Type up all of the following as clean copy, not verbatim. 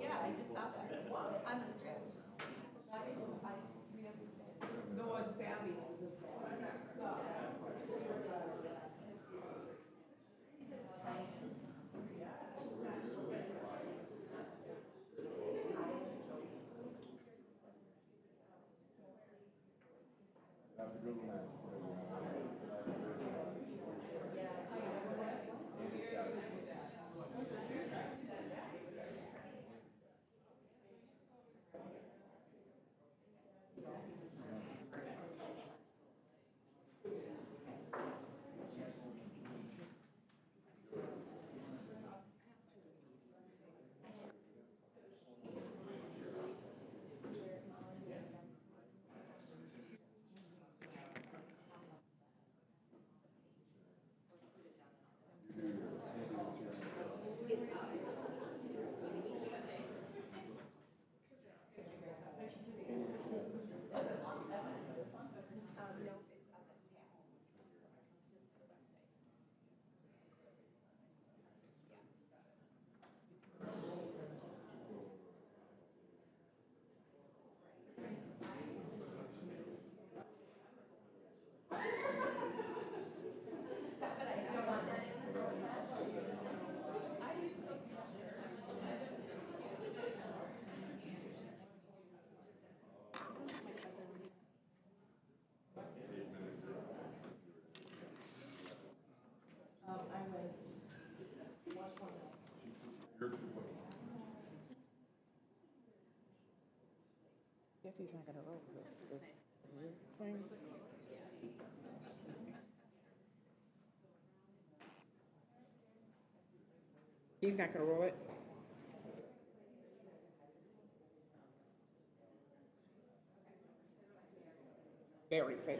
Yeah, I just saw that on the strip. No, a stabbing is a stabbing. Guess he's not gonna roll this. Thing. He's not gonna roll it. Very clear.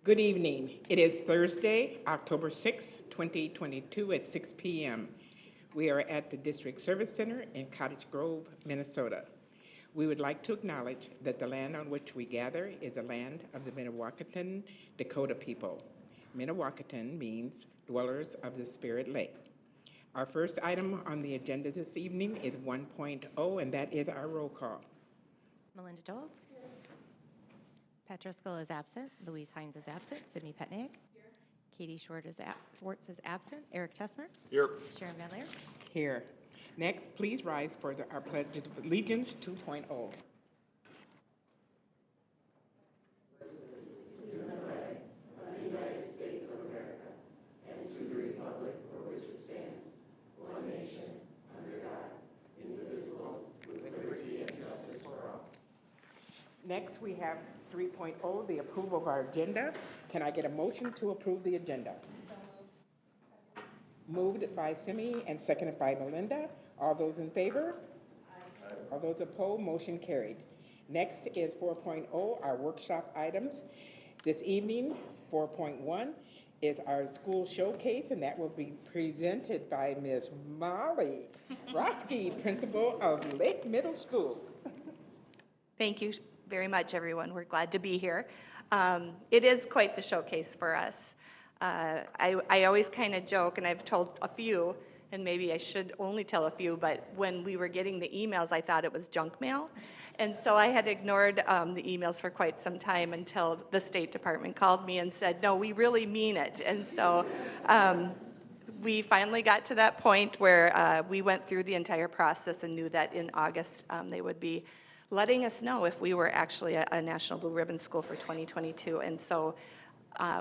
Good evening. It is Thursday, October 6, 2022 at 6 p.m. We are at the District Service Center in Cottage Grove, Minnesota. We would like to acknowledge that the land on which we gather is the land of the Minnewacan Dakota people. Minnewacan means dwellers of the Spirit Lake. Our first item on the agenda this evening is 1.0, and that is our roll call. Melinda Doles. Pat Driscoll is absent. Louise Hines is absent. Sydney Petniak. Katie Schwartz is absent. Eric Tessmer. Here. Sharon Van Leer. Here. Next, please rise for our Pledge of Allegiance 2.0. Next, we have 3.0, the approval of our agenda. Can I get a motion to approve the agenda? So moved. Moved by Simi and seconded by Melinda. All those in favor? Aye. All those opposed? Motion carried. Next is 4.0, our workshop items. This evening, 4.1 is our school showcase, and that will be presented by Ms. Molly Roeske, principal of Lake Middle School. Thank you very much, everyone. We're glad to be here. It is quite the showcase for us. I always kind of joke, and I've told a few, and maybe I should only tell a few, but when we were getting the emails, I thought it was junk mail. And so I had ignored the emails for quite some time until the State Department called me and said, no, we really mean it. And so we finally got to that point where we went through the entire process and knew that in August they would be letting us know if we were actually a National Blue Ribbon School for 2022. And so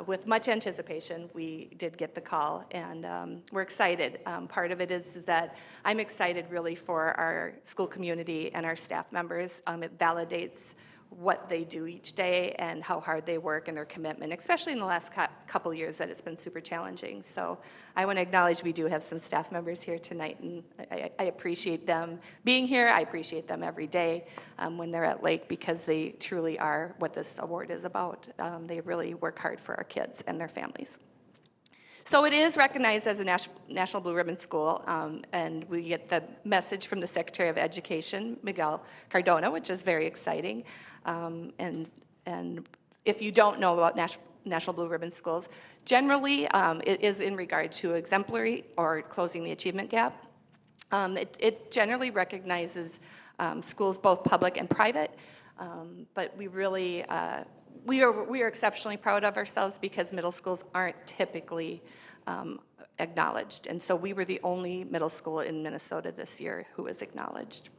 with much anticipation, we did get the call, and we're excited. Part of it is that I'm excited really for our school community and our staff members. It validates what they do each day and how hard they work and their commitment, especially in the last couple years that it's been super challenging. So I want to acknowledge we do have some staff members here tonight, and I appreciate them being here. I appreciate them every day when they're at Lake, because they truly are what this award is about. They really work hard for our kids and their families. So it is recognized as a National Blue Ribbon School, and we get the message from the Secretary of Education, Miguel Cardona, which is very exciting. And if you don't know about National Blue Ribbon Schools, generally it is in regard to exemplary or closing the achievement gap. It generally recognizes schools, both public and private, but we really we are exceptionally proud of ourselves because middle schools aren't typically acknowledged, and so we were the only middle school in Minnesota this year who was acknowledged.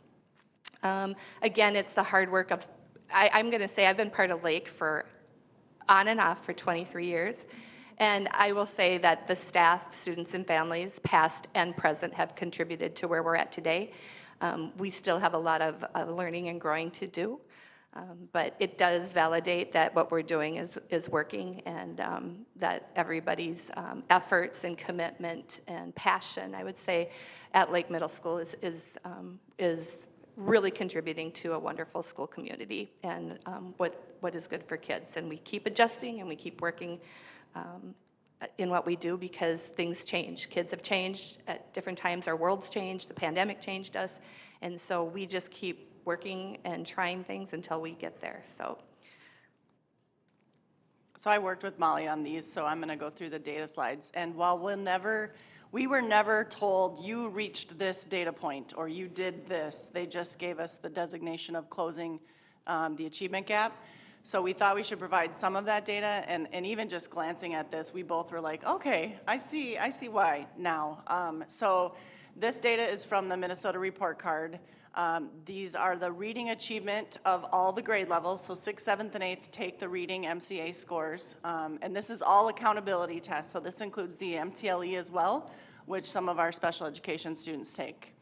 Again, it's the hard work of, I'm going to say I've been part of Lake for on and off for 23 years, and I will say that the staff, students, and families, past and present, have contributed to where we're at today. We still have a lot of learning and growing to do. But it does validate that what we're doing is working, and that everybody's efforts and commitment and passion, I would say, at Lake Middle School is really contributing to a wonderful school community and what is good for kids. And we keep adjusting and we keep working in what we do because things change. Kids have changed at different times. Our world's changed. The pandemic changed us. And so we just keep working and trying things until we get there. So I worked with Molly on these, so I'm going to go through the data slides. And while we were never told you reached this data point or you did this, they just gave us the designation of closing the achievement gap. So we thought we should provide some of that data, and even just glancing at this, we both were like, okay, I see why now. So this data is from the Minnesota report card. These are the reading achievement of all the grade levels, so 6th, 7th, and 8th take the reading MCA scores, and this is all accountability tests, so this includes the MTLE as well, which some of our special education students take.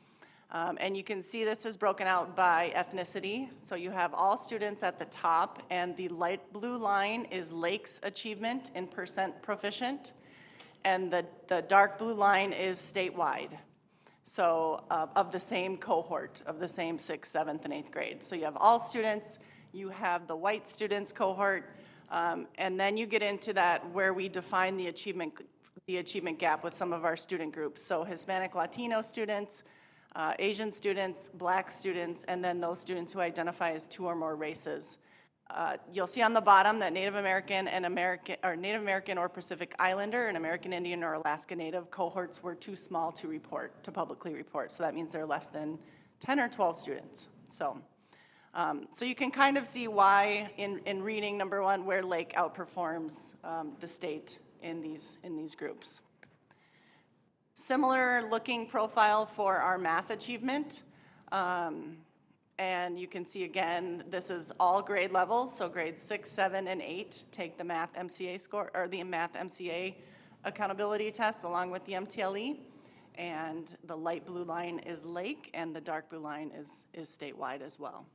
And you can see this is broken out by ethnicity, so you have all students at the top, and the light blue line is Lake's achievement in % proficient, and the dark blue line is statewide. So of the same cohort, of the same 6th, 7th, and 8th grade. So you have all students, you have the white students cohort, and then you get into that where we define the achievement gap with some of our student groups. So Hispanic Latino students, Asian students, Black students, and then those students who identify as 2 or more races. You'll see on the bottom that Native American or Pacific Islander and American Indian or Alaska Native cohorts were too small to publicly report. So that means they're less than 10 or 12 students. So you can kind of see why in reading, number one, where Lake outperforms the state in these groups. Similar looking profile for our math achievement. And you can see again, this is all grade levels, so grades 6, 7, and 8 take the math MCA score, or the math MCA accountability test along with the MTLE. And the light blue line is Lake, and the dark blue line is statewide as well.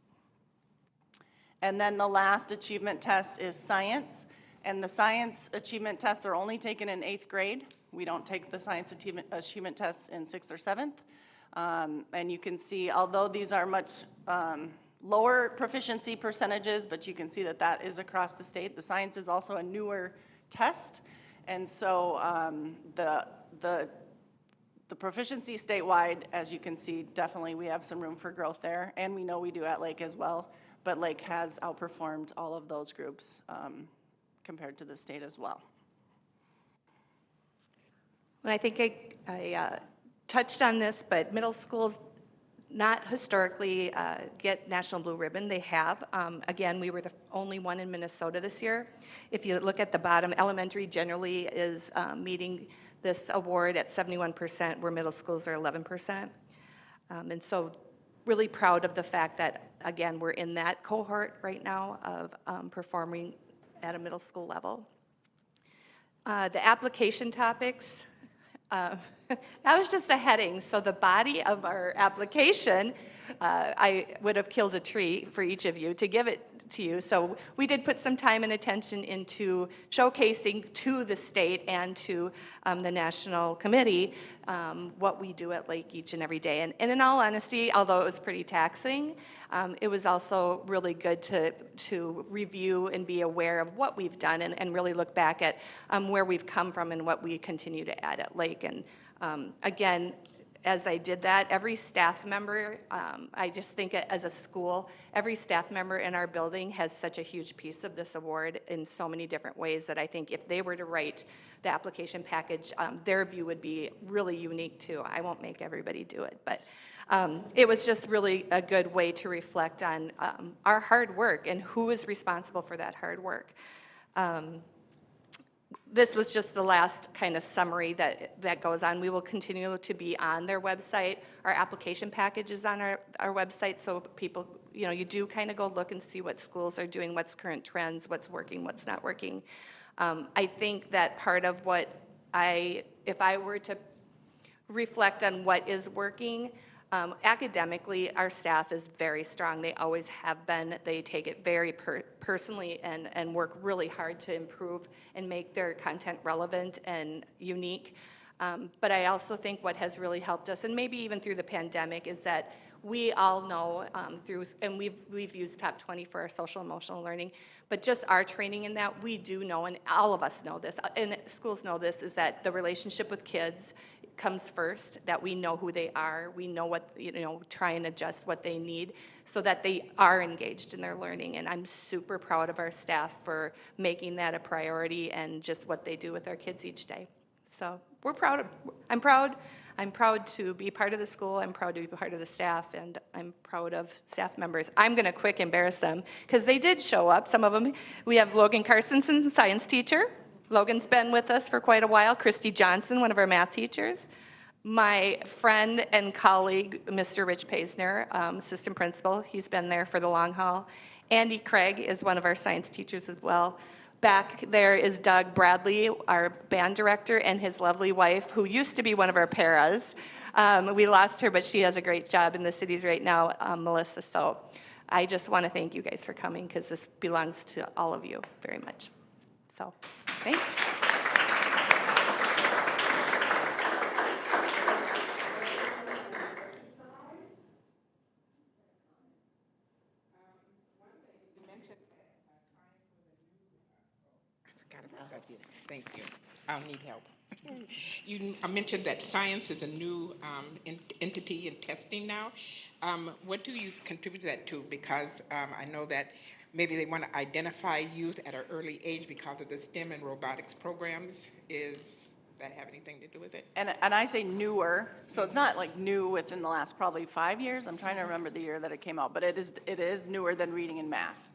And then the last achievement test is science. And the science achievement tests are only taken in 8th grade. We don't take the science achievement tests in 6th or 7th. And you can see, although these are much lower proficiency percentages, but you can see that is across the state. The science is also a newer test, and so the proficiency statewide, as you can see, definitely we have some room for growth there, and we know we do at Lake as well, but Lake has outperformed all of those groups compared to the state as well. And I think I touched on this, but middle schools not historically get National Blue Ribbon. They have. Again, we were the only one in Minnesota this year. If you look at the bottom, elementary generally is meeting this award at 71%, where middle schools are 11%. And so really proud of the fact that, again, we're in that cohort right now of performing at a middle school level. The application topics, that was just the heading. So the body of our application, I would have killed a tree for each of you to give it to you. So we did put some time and attention into showcasing to the state and to the national committee what we do at Lake each and every day. And in all honesty, although it was pretty taxing, it was also really good to review and be aware of what we've done and really look back at where we've come from and what we continue to add at Lake. And again, as I did that, every staff member, I just think as a school, every staff member in our building has such a huge piece of this award in so many different ways that I think if they were to write the application package, their view would be really unique too. I won't make everybody do it, but it was just really a good way to reflect on our hard work and who is responsible for that hard work. This was just the last kind of summary that goes on. We will continue to be on their website. Our application package is on our website, so people, you do kind of go look and see what schools are doing, what's current trends, what's working, what's not working. I think that part of what if I were to reflect on what is working, academically, our staff is very strong. They always have been. They take it very personally and work really hard to improve and make their content relevant and unique. But I also think what has really helped us, and maybe even through the pandemic, is that we all know and we've used Top 20 for our social emotional learning, but just our training in that, we do know, and all of us know this, and schools know this, is that the relationship with kids comes first, that we know who they are, we know what, try and adjust what they need so that they are engaged in their learning. And I'm super proud of our staff for making that a priority and just what they do with our kids each day. So we're proud. I'm proud to be part of the school. I'm proud to be part of the staff, and I'm proud of staff members. I'm going to quick embarrass them because they did show up. Some of them. We have Logan Carsonson, science teacher. Logan's been with us for quite a while. Christy Johnson, one of our math teachers. My friend and colleague, Mr. Rich Paisner, assistant principal. He's been there for the long haul. Andy Craig is one of our science teachers as well. Back there is Doug Bradley, our band director, and his lovely wife, who used to be one of our paras. We lost her, but she has a great job in the cities right now, Melissa. So I just want to thank you guys for coming because this belongs to all of you very much. So, thanks. Thank you. I'll need help. You mentioned that science is a new entity in testing now. What do you contribute that to? Because I know that maybe they want to identify youth at an early age because of the STEM and robotics programs. Is that have anything to do with it? And I say newer, so it's not like new within the last probably 5 years. I'm trying to remember the year that it came out, but it is newer than reading and math.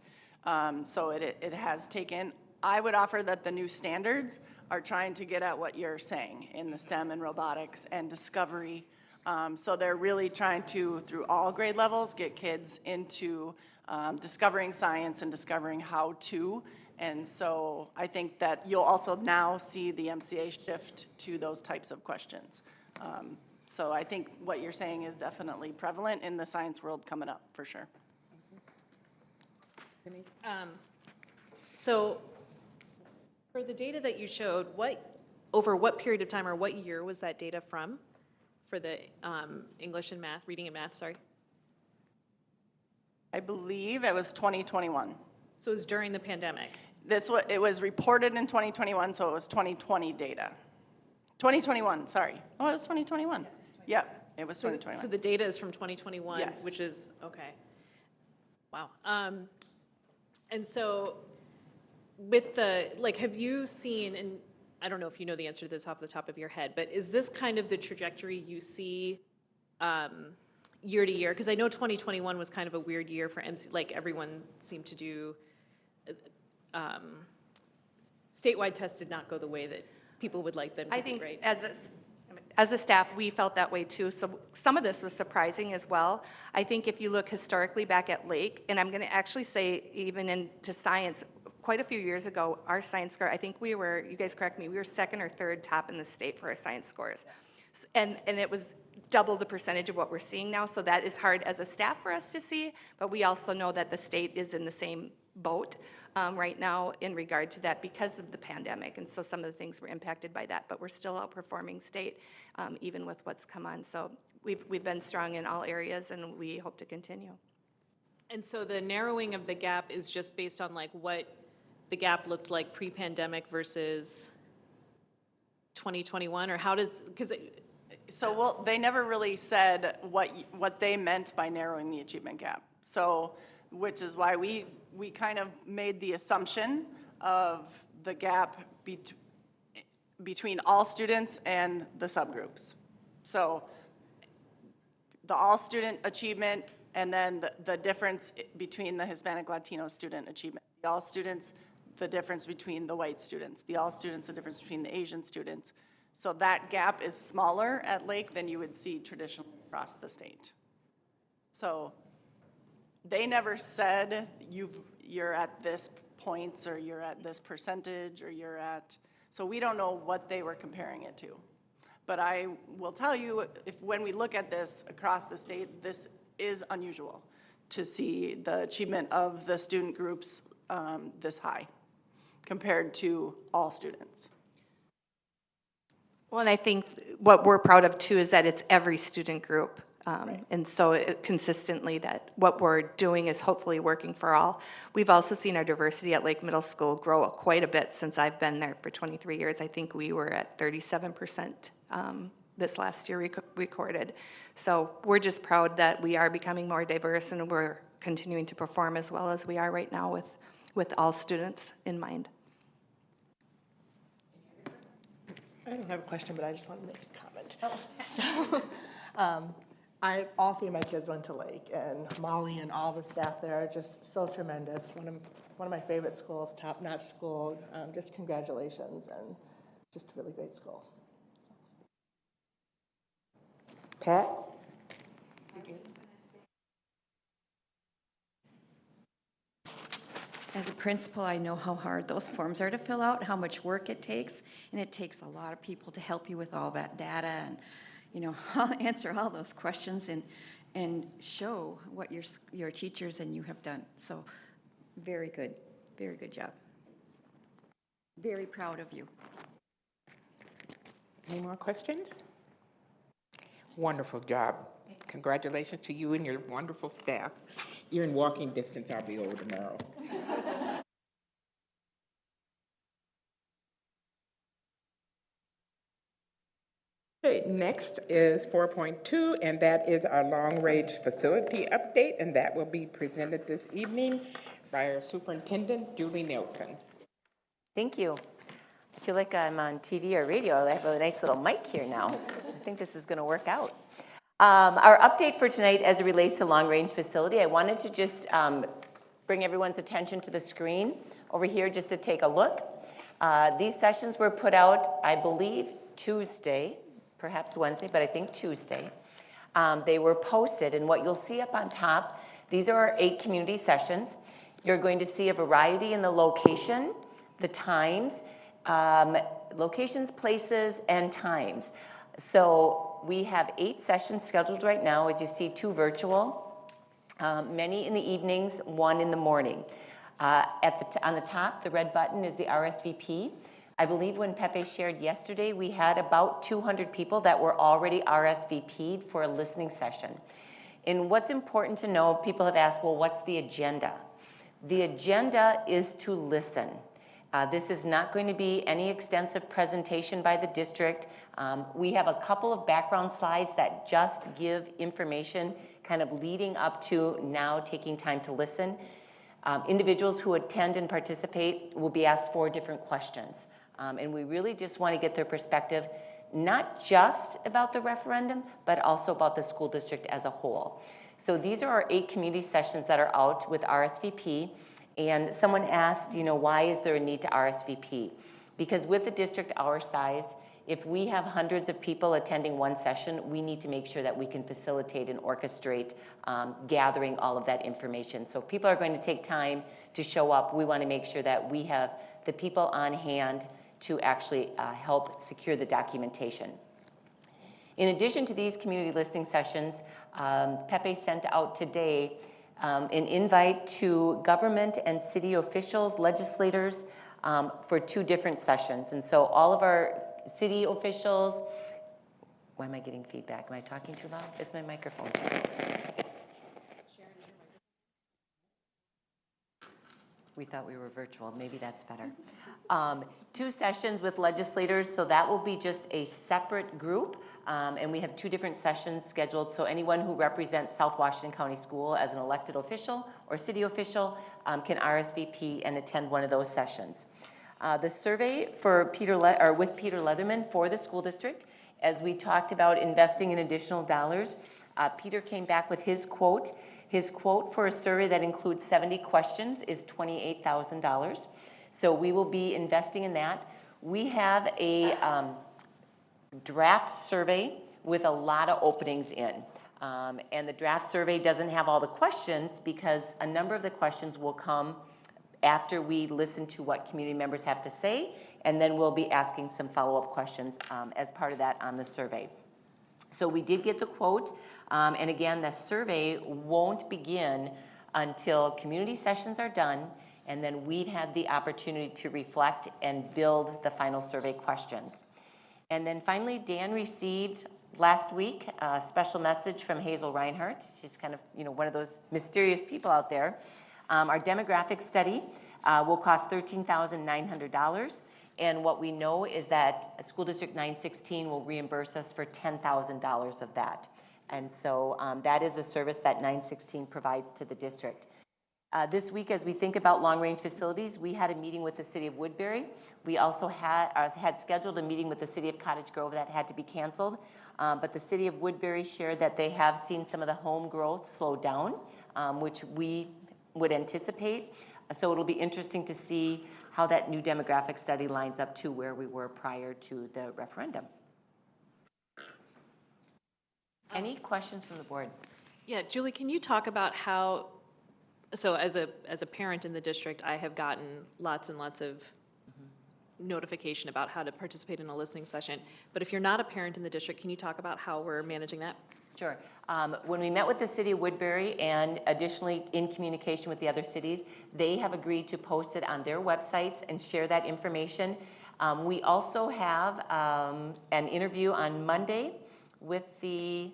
So it has taken. I would offer that the new standards are trying to get at what you're saying in the STEM and robotics and discovery. So they're really trying to, through all grade levels, get kids into discovering science and discovering how to. And so I think that you'll also now see the MCA shift to those types of questions. So I think what you're saying is definitely prevalent in the science world coming up, for sure. So for the data that you showed, over what period of time or what year was that data from for the English and math, reading and math, sorry? I believe it was 2021. So it was during the pandemic? It was reported in 2021, so it was 2020 data. 2021, sorry. Oh, it was 2021. Yep, it was 2021. So the data is from 2021, Yes. which is, okay. Wow. And so with the, have you seen, and I don't know if you know the answer to this off the top of your head, but is this kind of the trajectory you see year to year? Because I know 2021 was kind of a weird year for MC, everyone seemed to do, statewide tests did not go the way that people would like them to I be, think right? as a staff, we felt that way too. So some of this was surprising as well. I think if you look historically back at Lake, and I'm going to actually say even into science, quite a few years ago, our science score, I think we were, you guys correct me, we were second or third top in the state for our science scores. And it was double the percentage of what we're seeing now, so that is hard as a staff for us to see, but we also know that the state is in the same boat right now in regard to that because of the pandemic, and so some of the things were impacted by that, but we're still outperforming state even with what's come on. So we've been strong in all areas, and we hope to continue. And so the narrowing of the gap is just based on like what the gap looked like pre-pandemic versus 2021, or how does, because So, well, they never really said what they meant by narrowing the achievement gap. So, which is why we kind of made the assumption of the gap between all students and the subgroups. So, the all student achievement, and then the difference between the Hispanic Latino student achievement. The all students, the difference between the white students. The all students, the difference between the Asian students. So that gap is smaller at Lake than you would see traditionally across the state. So they never said you're at this points, or you're at this percentage, or you're at, so we don't know what they were comparing it to. But I will tell you, when we look at this across the state, this is unusual to see the achievement of the student groups this high compared to all students. Well, and I think what we're proud of too is that it's every student group. And so consistently that what we're doing is hopefully working for all. We've also seen our diversity at Lake Middle School grow quite a bit since I've been there for 23 years. I think we were at 37% this last year recorded. So we're just proud that we are becoming more diverse, and we're continuing to perform as well as we are right now with all students in mind. I don't have a question, but I just want to make a comment. So, all three of my kids went to Lake, and Molly and all the staff there are just so tremendous. One of my favorite schools, top-notch school. Just congratulations, and just a really great school. Pat? As a principal, I know how hard those forms are to fill out, how much work it takes, and it takes a lot of people to help you with all that data and, you know, answer all those questions and show what your teachers and you have done. So very good job. Very proud of you. Any more questions? Wonderful job. Congratulations to you and your wonderful staff. You're in walking distance. I'll be over tomorrow. Okay, next is 4.2, and that is our long-range facility update, and that will be presented this evening by our Superintendent, Julie Nielsen. Thank you. I feel like I'm on TV or radio. I have a nice little mic here now. I think this is going to work out. Our update for tonight as it relates to long-range facility, I wanted to just bring everyone's attention to the screen over here just to take a look. These sessions were put out, I believe, Tuesday, perhaps Wednesday, but I think Tuesday. They were posted, and what you'll see up on top, these are our 8 community sessions. You're going to see a variety in the location, the times, locations, places, and times. So we have 8 sessions scheduled right now. As you see, 2 virtual, many in the evenings, 1 in the morning. On the top, the red button is the RSVP. I believe when Pepe shared yesterday, we had about 200 people that were already RSVP'd for a listening session. And what's important to know, people have asked, well, what's the agenda? The agenda is to listen. This is not going to be any extensive presentation by the district. We have a couple of background slides that just give information kind of leading up to now taking time to listen. Individuals who attend and participate will be asked 4 different questions. And we really just want to get their perspective, not just about the referendum, but also about the school district as a whole. So these are our 8 community sessions that are out with RSVP. And someone asked, you know, why is there a need to RSVP? Because with a district our size, If we have hundreds of people attending one session, we need to make sure that we can facilitate and orchestrate gathering all of that information. So if people are going to take time to show up, we want to make sure that we have the people on hand to actually help secure the documentation. In addition to these community listening sessions, Pepe sent out today an invite to government and city officials, legislators, for 2 different sessions. And so all of our city officials, why am I getting feedback? Am I talking too loud? Is my microphone too close? We thought we were virtual. Maybe that's better. 2 sessions with legislators, so that will be just a separate group. And we have 2 different sessions scheduled. So anyone who represents South Washington County School as an elected official or city official can RSVP and attend one of those sessions. The survey for with Peter Leatherman for the school district, as we talked about investing in additional dollars, Peter came back with his quote. His quote for a survey that includes 70 questions is $28,000. So we will be investing in that. We have a draft survey with a lot of openings in. And the draft survey doesn't have all the questions because a number of the questions will come after we listen to what community members have to say, and then we'll be asking some follow-up questions as part of that on the survey. So we did get the quote, and again, the survey won't begin until community sessions are done, and then we've had the opportunity to reflect and build the final survey questions. And then finally, Dan received last week a special message from Hazel Reinhardt. She's kind of, one of those mysterious people out there. Our demographic study will cost $13,900. And what we know is that School District 916 will reimburse us for $10,000 of that. And so that is a service that 916 provides to the district. This week, as we think about long-range facilities, we had a meeting with the City of Woodbury. We also had scheduled a meeting with the City of Cottage Grove that had to be canceled. But the City of Woodbury shared that they have seen some of the home growth slow down, which we would anticipate. So it'll be interesting to see how that new demographic study lines up to where we were prior to the referendum. Any questions from the board? Yeah, Julie, can you talk about how, so as a parent in the district, I have gotten lots and lots of notification about how to participate in a listening session. But if you're not a parent in the district, can you talk about how we're managing that? Sure. When we met with the City of Woodbury and additionally in communication with the other cities, they have agreed to post it on their websites and share that information. We also have an interview on Monday with the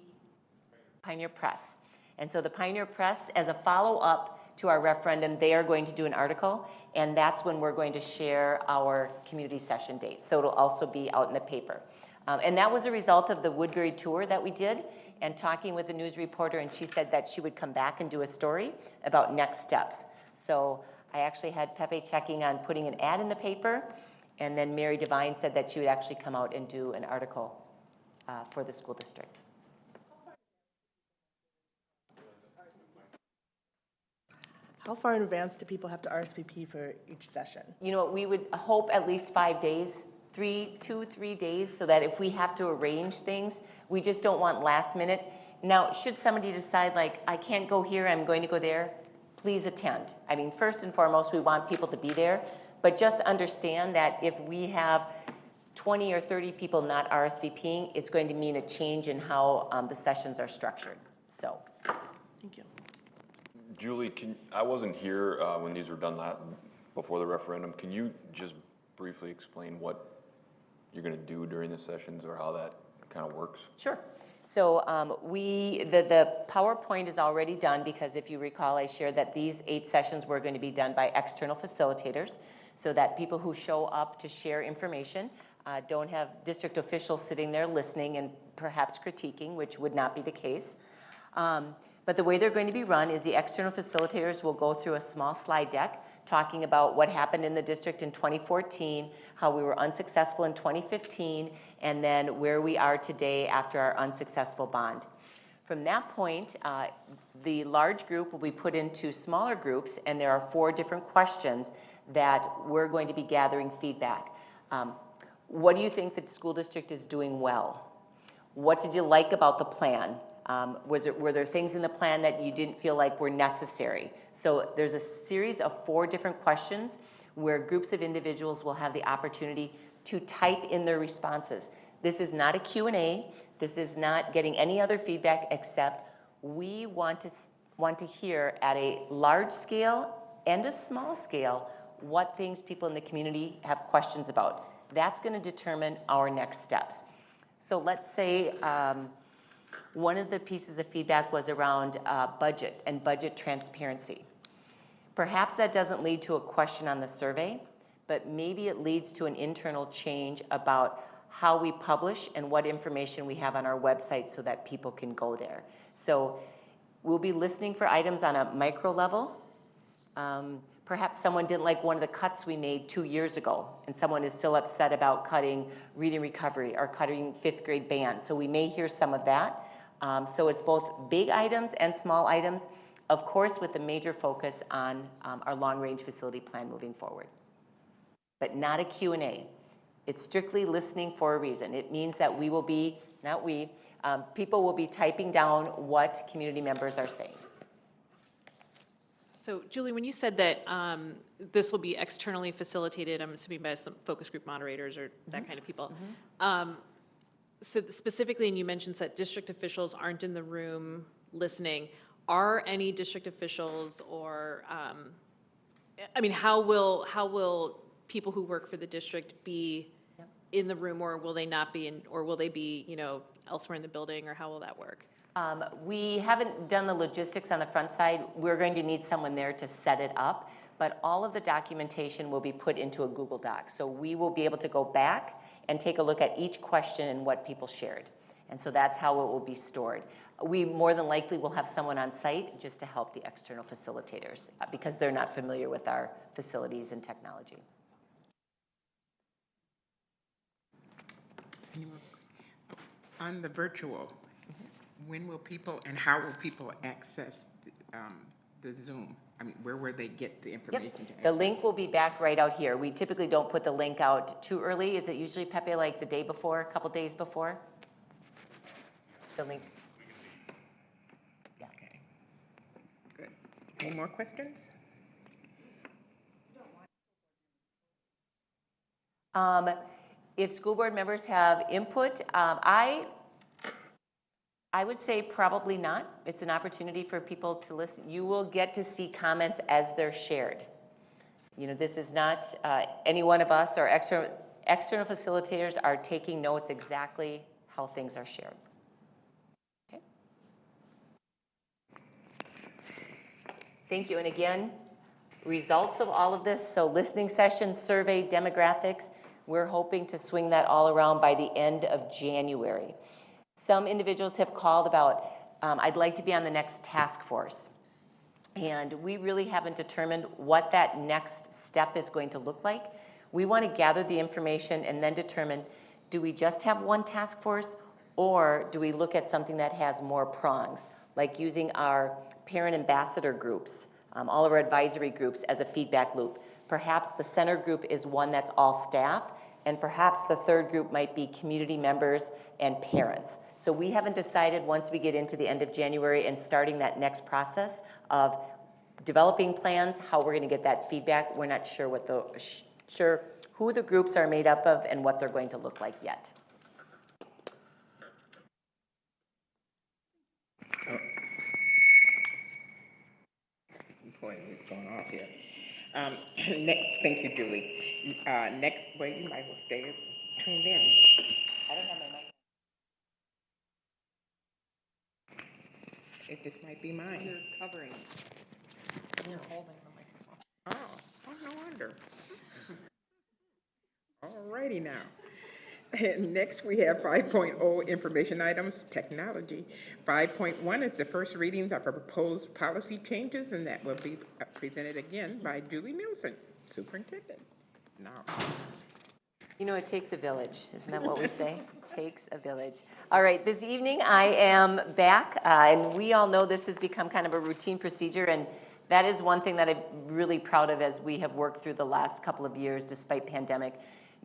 Pioneer Press. And so the Pioneer Press, as a follow-up to our referendum, they are going to do an article, and that's when we're going to share our community session dates. So it'll also be out in the paper. And that was a result of the Woodbury tour that we did and talking with the news reporter, and she said that she would come back and do a story about next steps. So I actually had Pepe checking on putting an ad in the paper, and then Mary Devine said that she would actually come out and do an article for the school district. How far in advance do people have to RSVP for each session? You know, we would hope at least 5 days, 2-3 days, so that if we have to arrange things, we just don't want last minute. Now, should somebody decide, like, I can't go here, I'm going to go there, please attend. I mean, first and foremost, we want people to be there, but just understand that if we have 20 or 30 people not RSVPing, it's going to mean a change in how the sessions are structured. So, Thank you. Julie, I wasn't here when these were done before the referendum. Can you just briefly explain what you're going to do during the sessions or how that kind of works? Sure. So the PowerPoint is already done because if you recall, I shared that these 8 sessions were going to be done by external facilitators so that people who show up to share information don't have district officials sitting there listening and perhaps critiquing, which would not be the case. But the way they're going to be run is the external facilitators will go through a small slide deck talking about what happened in the district in 2014, how we were unsuccessful in 2015, and then where we are today after our unsuccessful bond. From that point, the large group will be put into smaller groups, and there are 4 different questions that we're going to be gathering feedback. What do you think the school district is doing well? What did you like about the plan? Were there things in the plan that you didn't feel like were necessary? So there's a series of 4 different questions where groups of individuals will have the opportunity to type in their responses. This is not a Q&A. This is not getting any other feedback except we want to hear at a large scale and a small scale what things people in the community have questions about. That's going to determine our next steps. So let's say one of the pieces of feedback was around budget and budget transparency. Perhaps that doesn't lead to a question on the survey, but maybe it leads to an internal change about how we publish and what information we have on our website so that people can go there. So we'll be listening for items on a micro level. Perhaps someone didn't like one of the cuts we made 2 years ago, and someone is still upset about cutting reading recovery or cutting 5th grade band. So we may hear some of that. So it's both big items and small items, of course, with a major focus on our long-range facility plan moving forward. But not a Q&A. It's strictly listening for a reason. It means that we will be, not we, people will be typing down what community members are saying. So Julie, when you said that this will be externally facilitated, I'm assuming by some focus group moderators or that kind of people. So specifically, and you mentioned that district officials aren't in the room listening. Are any district officials or, I mean, how will people who work for the district be in the room, or will they not be in, or will they be, you know, elsewhere in the building, or how will that work? We haven't done the logistics on the front side. We're going to need someone there to set it up, but all of the documentation will be put into a Google Doc. So we will be able to go back and take a look at each question and what people shared. And so that's how it will be stored. We more than likely will have someone on site just to help the external facilitators because they're not familiar with our facilities and technology. On the virtual, when will people and how will people access the Zoom? I mean, where will they get the information to access? The link will be back right out here. We typically don't put the link out too early. Is it usually, Pepe, like the day before, a couple days before? The link. Yeah. Okay. Good. Any more questions? If school board members have input, I would say probably not. It's an opportunity for people to listen. You will get to see comments as they're shared. You know, this is not any one of us or external facilitators are taking notes exactly how things are shared. Okay. Thank you. And again, results of all of this. So listening sessions, survey, demographics, we're hoping to swing that all around by the end of January. Some individuals have called about, I'd like to be on the next task force. And we really haven't determined what that next step is going to look like. We want to gather the information and then determine, do we just have one task force or do we look at something that has more prongs, like using our parent ambassador groups, all of our advisory groups as a feedback loop. Perhaps the center group is one that's all staff, and perhaps the third group might be community members and parents. So we haven't decided once we get into the end of January and starting that next process of developing plans, how we're going to get that feedback. We're not sure what who the groups are made up of and what they're going to look like yet. Boy, we've gone off here. Thank you, Julie. Next, well, you might as well stay tuned in. I don't have my mic. This might be mine. You're covering. You're holding the microphone. Oh, no wonder. All righty now. Next, we have 5.0 information items, technology. 5.1 is the first readings of our proposed policy changes, and that will be presented again by Julie Nielsen, Superintendent. Now. You know, it takes a village. Isn't that what we say? It takes a village. All right, this evening I am back, and we all know this has become kind of a routine procedure, and that is one thing that I'm really proud of as we have worked through the last couple of years despite pandemic.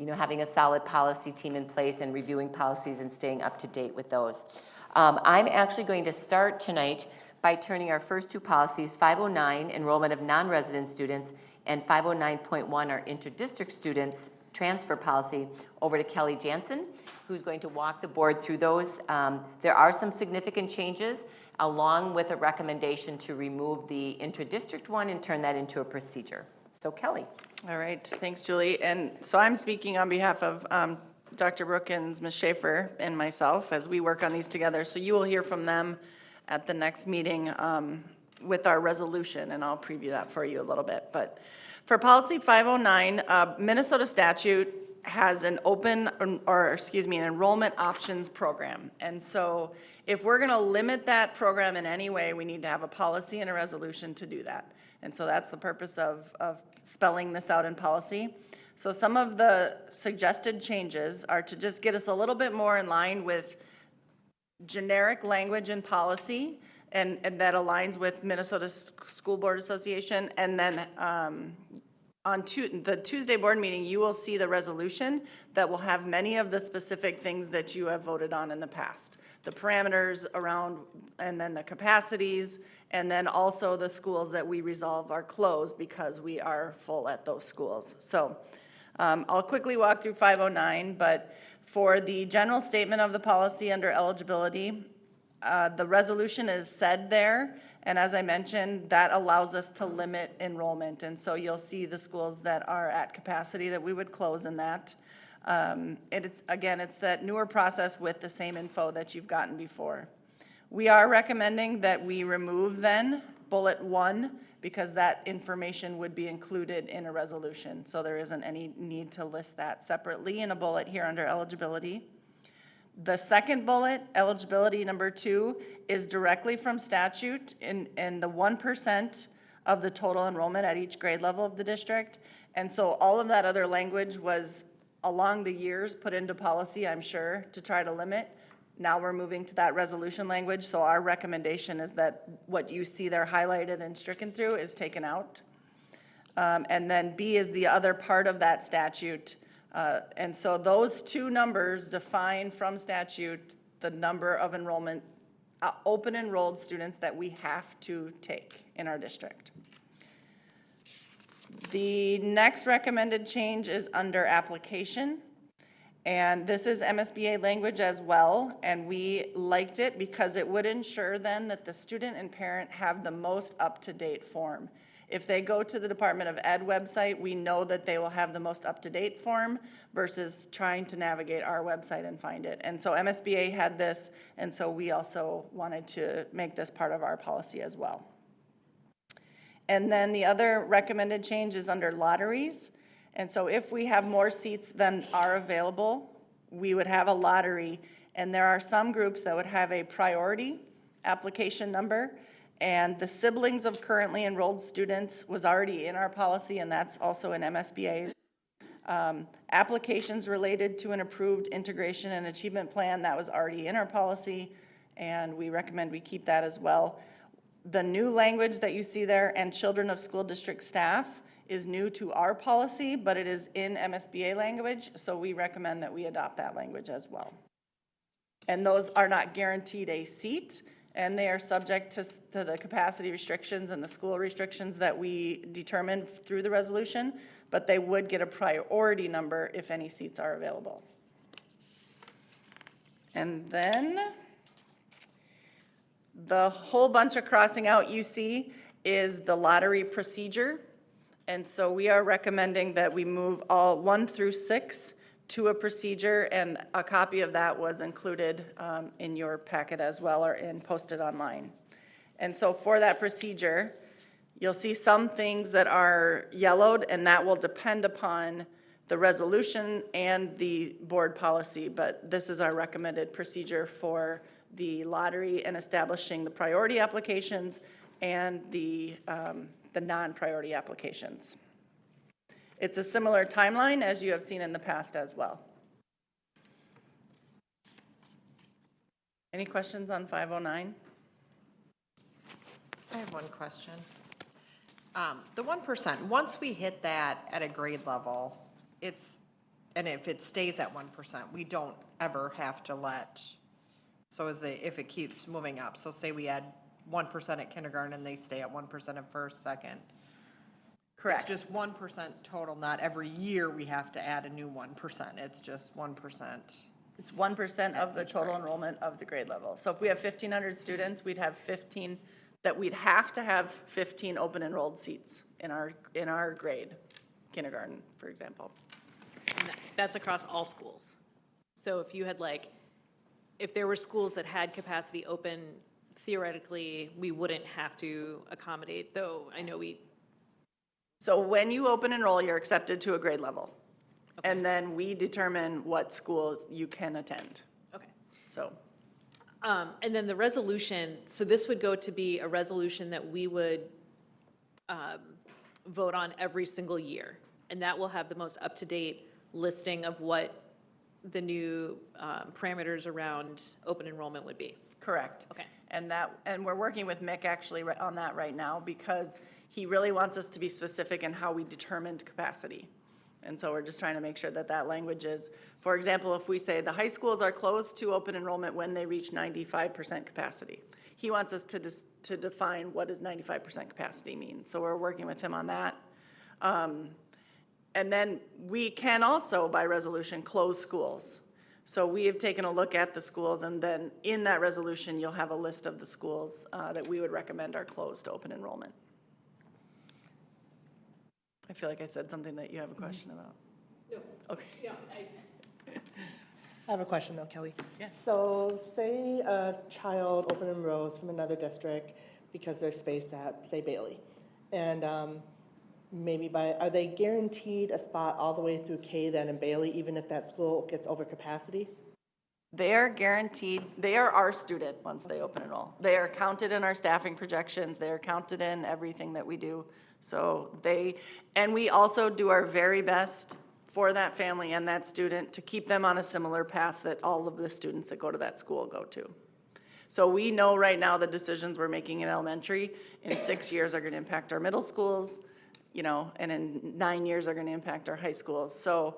having a solid policy team in place and reviewing policies and staying up to date with those. I'm actually going to start tonight by turning our first two policies, 509, enrollment of non-resident students, and 509.1, our inter-district students transfer policy, over to Kelly Jansen, who's going to walk the board through those. There are some significant changes, along with a recommendation to remove the intra-district one and turn that into a procedure. So Kelly. All right, thanks, Julie. And so I'm speaking on behalf of Dr. Brookins, Ms. Schaefer, and myself as we work on these together. So you will hear from them at the next meeting with our resolution, and I'll preview that for you a little bit. But for policy 509, Minnesota statute has an an enrollment options program. And so if we're going to limit that program in any way, we need to have a policy and a resolution to do that. And so that's the purpose of spelling this out in policy. So some of the suggested changes are to just get us a little bit more in line with generic language and policy, and that aligns with Minnesota School Board Association. And then on the Tuesday board meeting, you will see the resolution that will have many of the specific things that you have voted on in the past. The parameters around, and then the capacities, and then also the schools that we resolve are closed because we are full at those schools. So I'll quickly walk through 509, but for the general statement of the policy under eligibility, the resolution is said there, and as I mentioned, that allows us to limit enrollment, and so you'll see the schools that are at capacity that we would close in that. It's that newer process with the same info that you've gotten before. We are recommending that we remove then bullet 1, because that information would be included in a resolution, so there isn't any need to list that separately in a bullet here under eligibility. The second bullet, eligibility number 2, is directly from statute in the 1% of the total enrollment at each grade level of the district. And so all of that other language was along the years put into policy, I'm sure, to try to limit. Now we're moving to that resolution language, so our recommendation is that what you see there highlighted and stricken through is taken out. And then B is the other part of that statute. And so those two numbers define from statute the number of enrollment, open enrolled students that we have to take in our district. The next recommended change is under application. And this is MSBA language as well, and we liked it because it would ensure then that the student and parent have the most up-to-date form. If they go to the Department of Ed website, we know that they will have the most up-to-date form versus trying to navigate our website and find it. And so MSBA had this, and so we also wanted to make this part of our policy as well. And then the other recommended change is under lotteries. And so if we have more seats than are available, we would have a lottery. And there are some groups that would have a priority application number. And the siblings of currently enrolled students was already in our policy, and that's also in MSBA's. Applications related to an approved integration and achievement plan, that was already in our policy, and we recommend we keep that as well. The new language that you see there, and children of school district staff, is new to our policy, but it is in MSBA language, so we recommend that we adopt that language as well. And those are not guaranteed a seat, and they are subject to the capacity restrictions and the school restrictions that we determined through the resolution, but they would get a priority number if any seats are available. And then the whole bunch of crossing out you see is the lottery procedure. And so we are recommending that we move all 1 through 6 to a procedure, and a copy of that was included in your packet as well, or posted online. And so for that procedure, you'll see some things that are yellowed, and that will depend upon the resolution and the board policy, but this is our recommended procedure for the lottery and establishing the priority applications and the non-priority applications. It's a similar timeline as you have seen in the past as well. Any questions on 509? I have one question. The 1%, once we hit that at a grade level, it's and if it stays at 1%, we don't ever have to let, so if it keeps moving up, so say we add 1% at kindergarten and they stay at 1% at first, second. Correct. It's just 1% total, not every year we have to add a new 1%. It's just 1%. It's 1% of the total enrollment of the grade level. So if we have 1,500 students, we'd have 15, that we'd have to have 15 open enrolled seats in our grade, kindergarten, for example. And that's across all schools. So if you had if there were schools that had capacity open, theoretically, we wouldn't have to accommodate, though I know So when you open enroll, you're accepted to a grade level. Okay. And then we determine what school you can attend. Okay. So. And then the resolution, so this would go to be a resolution that we would vote on every single year. And that will have the most up-to-date listing of what the new parameters around open enrollment would be. Correct. Okay. And we're working with Mick actually on that right now because he really wants us to be specific in how we determined capacity. And so we're just trying to make sure that that language is, for example, if we say the high schools are closed to open enrollment when they reach 95% capacity. He wants us to define what does 95% capacity mean. So we're working with him on that. And then we can also, by resolution, close schools. So we have taken a look at the schools, and then in that resolution, you'll have a list of the schools that we would recommend are closed to open enrollment. I feel like I said something that you have a question about. No. Okay. Yeah, I have a question though, Kelly. Yes. So say a child open enrolls from another district because there's space at, say, Bailey. And are they guaranteed a spot all the way through K then in Bailey, even if that school gets over capacity? They are guaranteed, they are our student once they open enroll. They are counted in our staffing projections. They are counted in everything that we do. So and we also do our very best for that family and that student to keep them on a similar path that all of the students that go to that school go to. So we know right now the decisions we're making in elementary in 6 years are going to impact our middle schools, and in 9 years are going to impact our high schools. So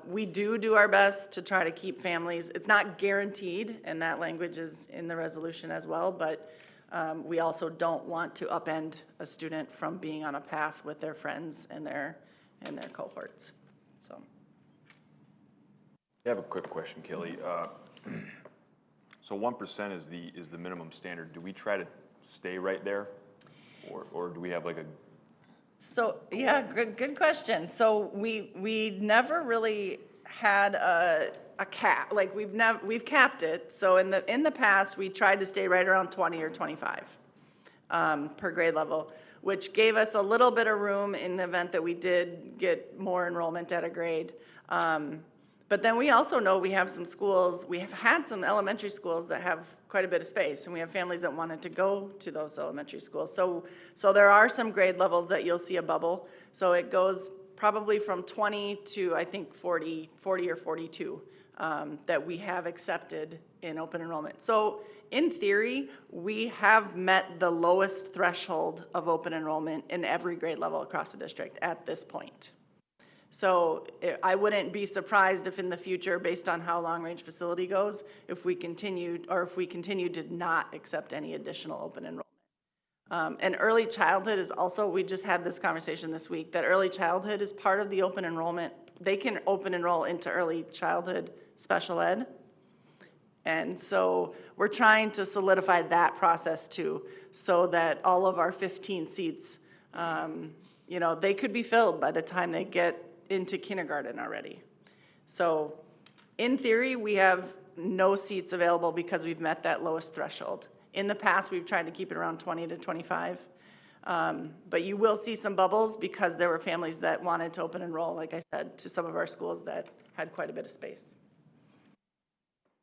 we do our best to try to keep families. It's not guaranteed, and that language is in the resolution as well, but we also don't want to upend a student from being on a path with their friends and their cohorts. So. I have a quick question, Kelly. So 1% is the minimum standard. Do we try to stay right there, or do we have like a? So yeah, good question. So we never really had a cap. Like we've capped it. So in the past we tried to stay right around 20 or 25 per grade level, which gave us a little bit of room in the event that we did get more enrollment at a grade. But then we also know we have some schools, we have had some elementary schools that have quite a bit of space, and we have families that wanted to go to those elementary schools. So there are some grade levels that you'll see a bubble. So it goes probably from 20 to I think 40 or 42 that we have accepted in open enrollment. So in theory, we have met the lowest threshold of open enrollment in every grade level across the district at this point. So I wouldn't be surprised if in the future, based on how long-range facility goes, if we continue to not accept any additional open enrollment. And early childhood is also, we just had this conversation this week, that early childhood is part of the open enrollment. They can open enroll into early childhood special ed. And so we're trying to solidify that process too, so that all of our 15 seats, they could be filled by the time they get into kindergarten already. So in theory, we have no seats available because we've met that lowest threshold. In the past, we've tried to keep it around 20 to 25. But you will see some bubbles because there were families that wanted to open enroll, like I said, to some of our schools that had quite a bit of space.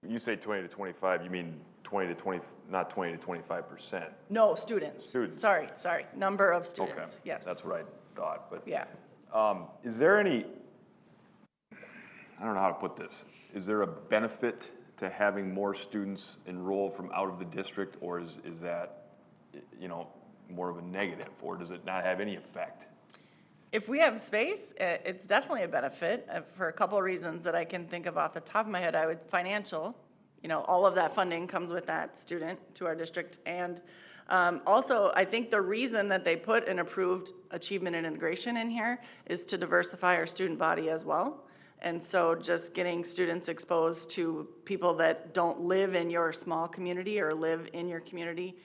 You say 20 to 25, you mean 20 to 20, not 20 to 25%? No, students. Students. Sorry, number of students, Okay. yes. That's what I thought, but. Yeah. Is there any, I don't know how to put this, is there a benefit to having more students enroll from out of the district, or is that, more of a negative, or does it not have any effect? If we have space, it's definitely a benefit for a couple of reasons that I can think of off the top of my head. Financial, all of that funding comes with that student to our district. And also, I think the reason that they put an approved achievement and integration in here is to diversify our student body as well. And so just getting students exposed to people that don't live in your small community or live in your community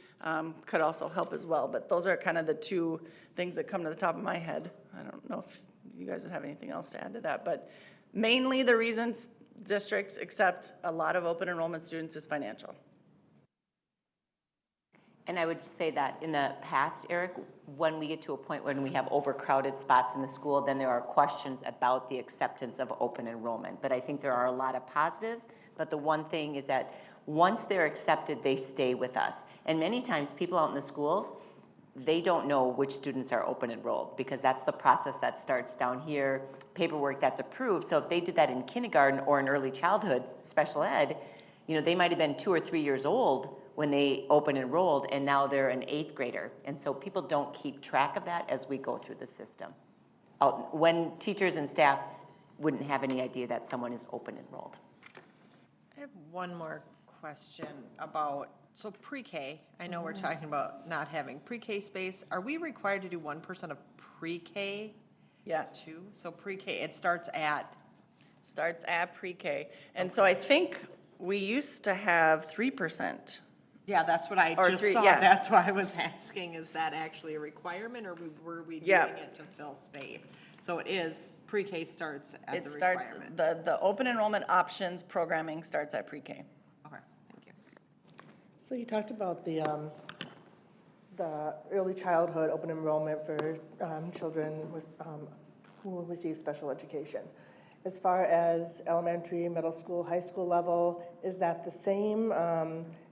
could also help as well. But those are kind of the two things that come to the top of my head. I don't know if you guys would have anything else to add to that, but mainly the reasons districts accept a lot of open enrollment students is financial. And I would say that in the past, Eric, when we get to a point when we have overcrowded spots in the school, then there are questions about the acceptance of open enrollment. But I think there are a lot of positives, but the one thing is that once they're accepted, they stay with us. And many times people out in the schools, they don't know which students are open enrolled because that's the process that starts down here, paperwork that's approved. So if they did that in kindergarten or in early childhood, special ed, they might have been 2 or 3 years old when they open enrolled, and now they're an 8th grader. And so people don't keep track of that as we go through the system. When teachers and staff wouldn't have any idea that someone is open enrolled. I have one more question about, so pre-K, I know we're talking about not having pre-K space. Are we required to do 1% of pre-K? Yes. Too? So pre-K, it starts at? Starts at pre-K. And so I think we used to have 3%. Yeah, that's what I Or just 3, saw. yeah. That's why I was asking, is that actually a requirement, or were we Yeah. doing it to fill space? So it is, pre-K starts at It the starts, requirement? the open enrollment options programming starts at pre-K. Okay, thank you. So you talked about the early childhood open enrollment for children who receive special education. As far as elementary, middle school, high school level, is that the same?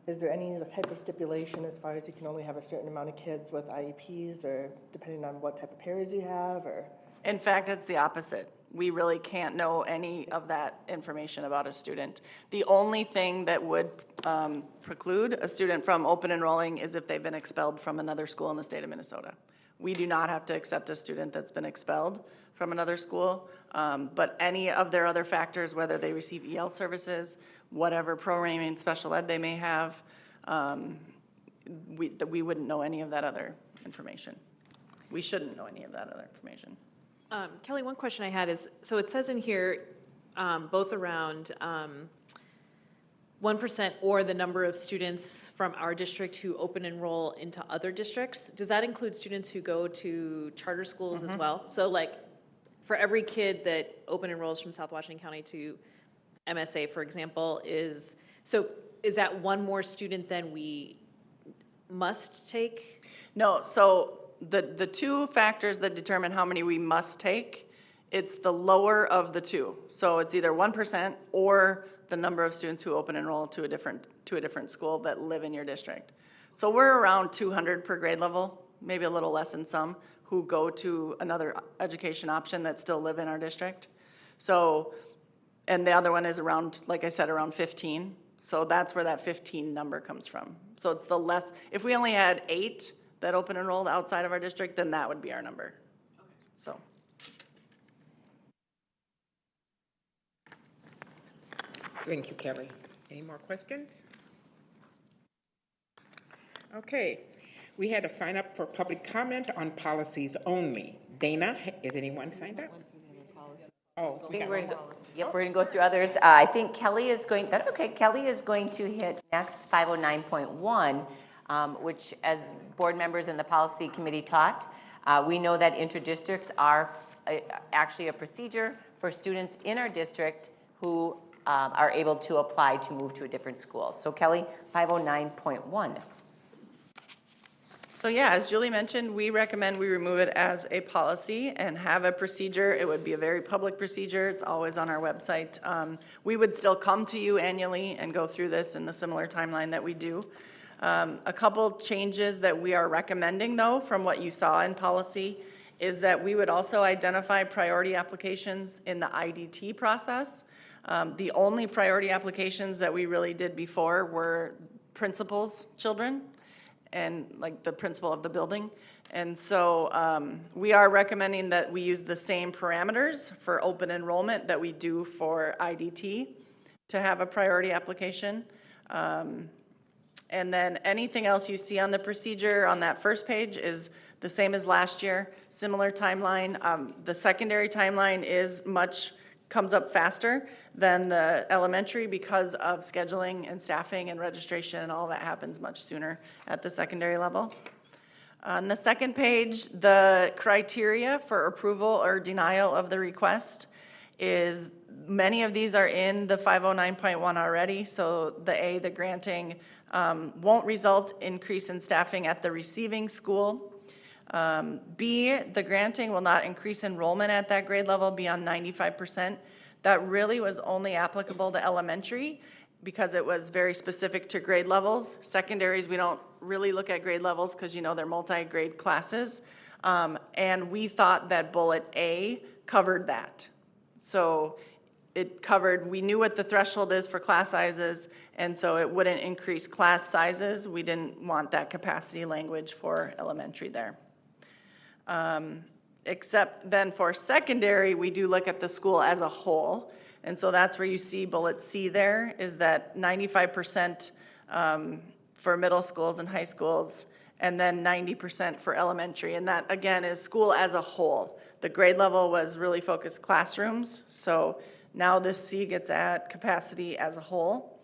Is there any type of stipulation as far as you can only have a certain amount of kids with IEPs, or depending on what type of pairs you have, or? In fact, it's the opposite. We really can't know any of that information about a student. The only thing that would preclude a student from open enrolling is if they've been expelled from another school in the state of Minnesota. We do not have to accept a student that's been expelled from another school, but any of their other factors, whether they receive EL services, whatever programming special ed they may have, we wouldn't know any of that other information. We shouldn't know any of that other information. Kelly, one question I had is, so it says in here, both around 1% or the number of students from our district who open enroll into other districts. Does that include students who go to charter schools as well? So like, for every kid that open enrolls from South Washington County to MSA, for example, is that one more student than we must take? No, so the two factors that determine how many we must take, it's the lower of the two. So it's either 1% or the number of students who open enroll to a different school that live in your district. So we're around 200 per grade level, maybe a little less in some, who go to another education option that still live in our district. So, and the other one is around, like I said, around 15. So that's where that 15 number comes from. So it's the less, if we only had 8 that open enrolled outside of our district, then that would be our number. Okay. So. Thank you, Kelly. Any more questions? Okay, we had a sign up for public comment on policies only. Dana, is anyone signed up? Oh, we got one. Yep, we're gonna go through others. I think Kelly is going, that's okay, Kelly is going to hit next 509.1, which as board members in the policy committee talked, we know that interdistricts are actually a procedure for students in our district who are able to apply to move to a different school. So Kelly, 509.1. So yeah, as Julie mentioned, we recommend we remove it as a policy and have a procedure. It would be a very public procedure. It's always on our website. We would still come to you annually and go through this in the similar timeline that we do. A couple changes that we are recommending though from what you saw in policy is that we would also identify priority applications in the IDT process. The only priority applications that we really did before were principals' children. and like the principal of the building. And so we are recommending that we use the same parameters for open enrollment that we do for IDT to have a priority application. And then anything else you see on the procedure on that first page is the same as last year, similar timeline. The secondary timeline comes up faster than the elementary because of scheduling and staffing and registration, and all that happens much sooner at the secondary level. On the second page, the criteria for approval or denial of the request is, many of these are in the 509.1 already. So the granting won't result increase in staffing at the receiving school. B, the granting will not increase enrollment at that grade level beyond 95%. That really was only applicable to elementary because it was very specific to grade levels. Secondaries, we don't really look at grade levels because they're multi-grade classes. And we thought that bullet A covered that. So it covered, we knew what the threshold is for class sizes, and so it wouldn't increase class sizes. We didn't want that capacity language for elementary there. Except then for secondary, we do look at the school as a whole. And so that's where you see bullet C there, is that 95% for middle schools and high schools, and then 90% for elementary. And that, again, is school as a whole. The grade level was really focused classrooms. So now this C gets at capacity as a whole.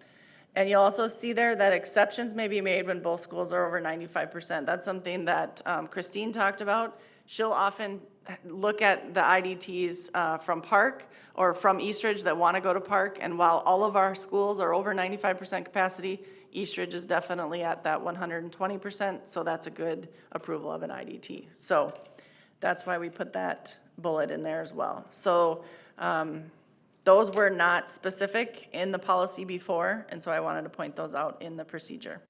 And you'll also see there that exceptions may be made when both schools are over 95%. That's something that Christine talked about. She'll often look at the IDTs from Park or from Eastridge that want to go to Park. And while all of our schools are over 95% capacity, Eastridge is definitely at that 120%. So that's a good approval of an IDT. So that's why we put that bullet in there as well. So those were not specific in the policy before, and so I wanted to point those out in the procedure.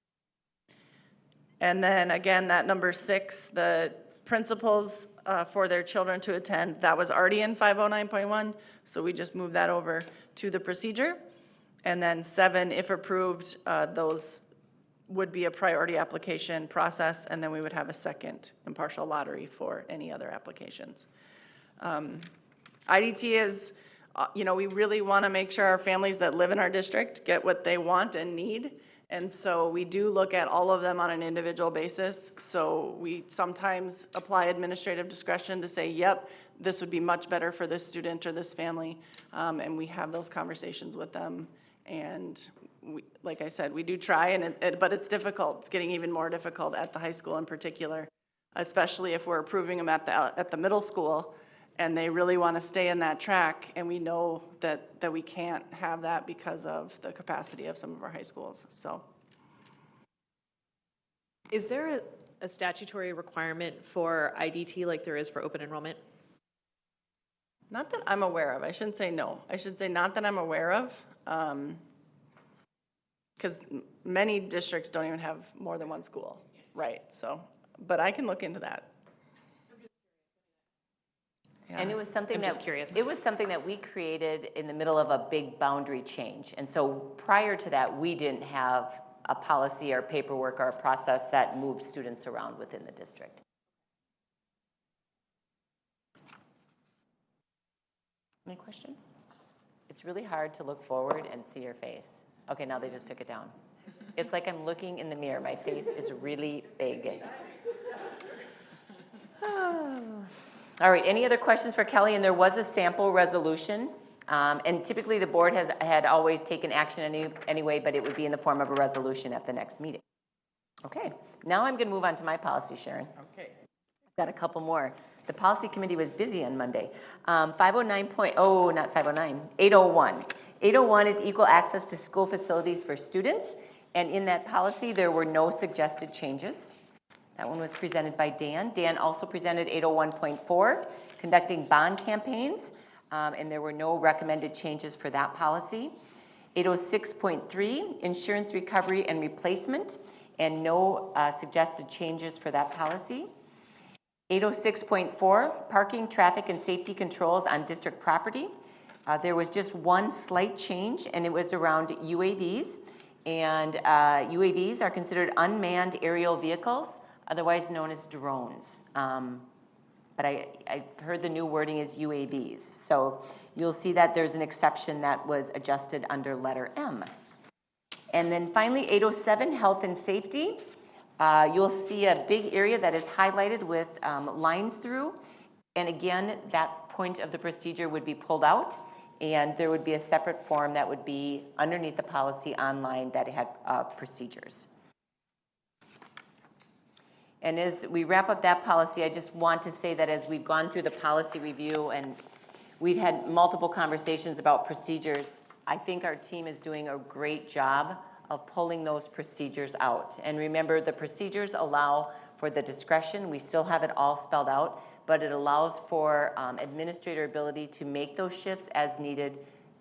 And then again, that number 6, the principals for their children to attend, that was already in 509.1, so we just moved that over to the procedure. And then 7, if approved, those would be a priority application process, and then we would have a second impartial lottery for any other applications. IDT is, we really want to make sure our families that live in our district get what they want and need. And so we do look at all of them on an individual basis. So we sometimes apply administrative discretion to say, yep, this would be much better for this student or this family. And we have those conversations with them. And we, like I said, we do try, but it's difficult. It's getting even more difficult at the high school in particular, especially if we're approving them at the middle school and they really want to stay in that track, and we know that we can't have that because of the capacity of some of our high schools. So, is there a statutory requirement for IDT like there is for open enrollment? Not that I'm aware of. I shouldn't say no. I should say not that I'm aware of, because many districts don't even have more than one school, right? So, but I can look into that. And it was something I'm just curious. It was something that we created in the middle of a big boundary change. And so prior to that, we didn't have a policy or paperwork or a process that moved students around within the district. Any questions? It's really hard to look forward and see your face. Okay, now they just took it down. It's like I'm looking in the mirror. My face is really big. All right, any other questions for Kelly? And there was a sample resolution, and typically the board had always taken action anyway, but it would be in the form of a resolution at the next meeting. Okay, now I'm going to move on to my policy, Sharon. Okay. I've got a couple more. The policy committee was busy on Monday. 801. 801 is equal access to school facilities for students, and in that policy there were no suggested changes. That one was presented by Dan. Dan also presented 801.4, conducting bond campaigns, and there were no recommended changes for that policy. 806.3, insurance recovery and replacement, and no suggested changes for that policy. 806.4, parking, traffic, and safety controls on district property. There was just one slight change, and it was around UAVs. And UAVs are considered unmanned aerial vehicles, otherwise known as drones. But I heard the new wording is UAVs. So you'll see that there's an exception that was adjusted under letter M. And then finally, 807, health and safety. You'll see a big area that is highlighted with lines through. And again, that point of the procedure would be pulled out, and there would be a separate form that would be underneath the policy online that had procedures. And as we wrap up that policy, I just want to say that as we've gone through the policy review and we've had multiple conversations about procedures, I think our team is doing a great job of pulling those procedures out. And remember, the procedures allow for the discretion. We still have it all spelled out, but it allows for administrator ability to make those shifts as needed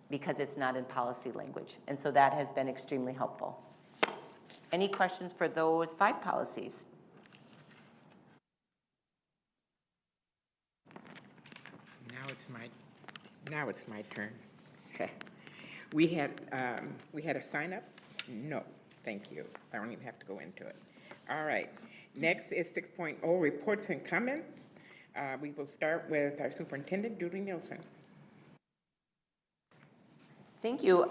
because it's not in policy language. And so that has been extremely helpful. Any questions for those 5 policies? Now it's my turn. We had a sign up? No, thank you. I don't even have to go into it. All right. Next is 6.0, reports and comments. We will start with our superintendent, Julie Nielsen. Thank you.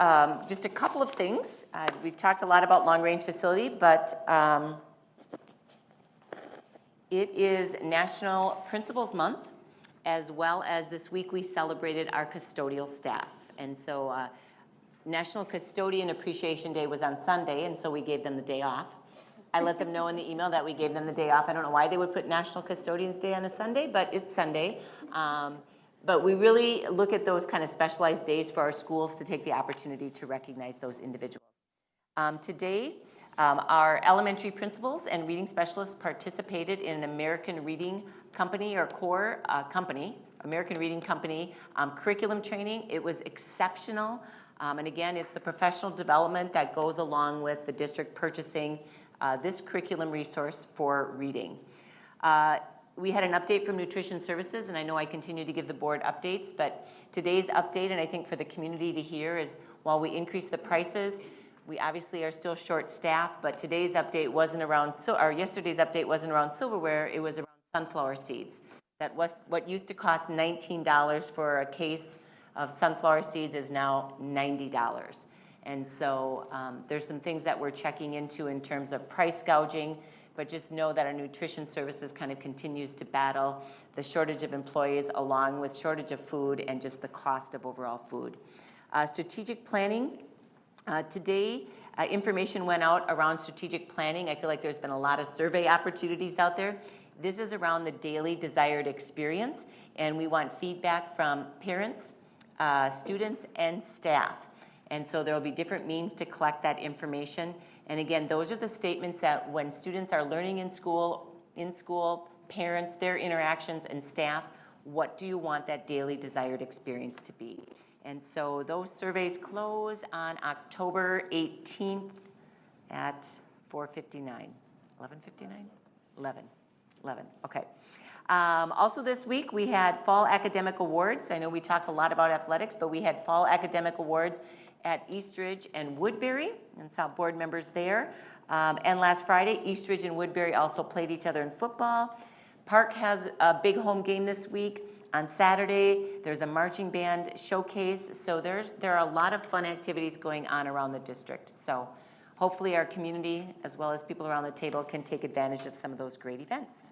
Just a couple of things. We've talked a lot about long-range facility, but it is National Principals Month, as well as this week we celebrated our custodial staff. And so National Custodian Appreciation Day was on Sunday, and so we gave them the day off. I let them know in the email that we gave them the day off. I don't know why they would put National Custodians Day on a Sunday, but it's Sunday. But we really look at those kind of specialized days for our schools to take the opportunity to recognize those individuals. Today, our elementary principals and reading specialists participated in an American Reading Company or core company, American Reading Company curriculum training. It was exceptional. And again, it's the professional development that goes along with the district purchasing this curriculum resource for reading. We had an update from Nutrition Services, and I know I continue to give the board updates, but today's update, and I think for the community to hear, is while we increased the prices, we obviously are still short-staffed, but today's update wasn't around, or yesterday's update wasn't around silverware, it was around sunflower seeds. That was what used to cost $19 for a case of sunflower seeds is now $90. And so there's some things that we're checking into in terms of price gouging, but just know that our nutrition services kind of continues to battle the shortage of employees along with shortage of food and just the cost of overall food. Strategic planning. Today, information went out around strategic planning. I feel like there's been a lot of survey opportunities out there. This is around the daily desired experience, and we want feedback from parents, students, and staff. And so there will be different means to collect that information. And again, those are the statements that when students are learning in school, parents, their interactions, and staff, what do you want that daily desired experience to be? And so those surveys close on October 18th at 4:59. 11:59? 11, okay. Also this week, we had fall academic awards. I know we talk a lot about athletics, but we had fall academic awards at Eastridge and Woodbury, and saw board members there. And last Friday, Eastridge and Woodbury also played each other in football. Park has a big home game this week. On Saturday, there's a marching band showcase. So there are a lot of fun activities going on around the district. So hopefully our community, as well as people around the table, can take advantage of some of those great events.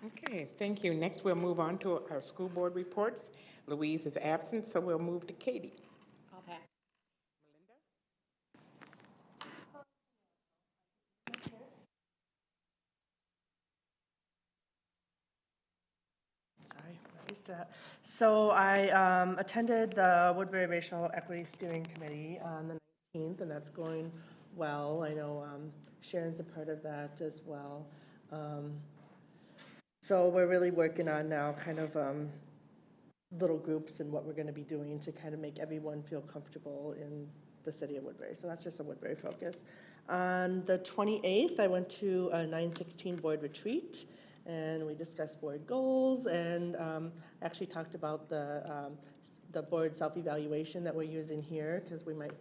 Okay, thank you. Next, we'll move on to our school board reports. Louise is absent, so we'll move to Katie. I'll pass. Sorry, I'm not used to that. So I attended the Woodbury Racial Equity Steering Committee on the 19th, and that's going well. I know Sharon's a part of that as well. So we're really working on now kind of little groups and what we're going to be doing to kind of make everyone feel comfortable in the city of Woodbury. So that's just a Woodbury focus. On the 28th, I went to a 916 board retreat, and we discussed board goals and actually talked about the the board self-evaluation that we're using here, because we might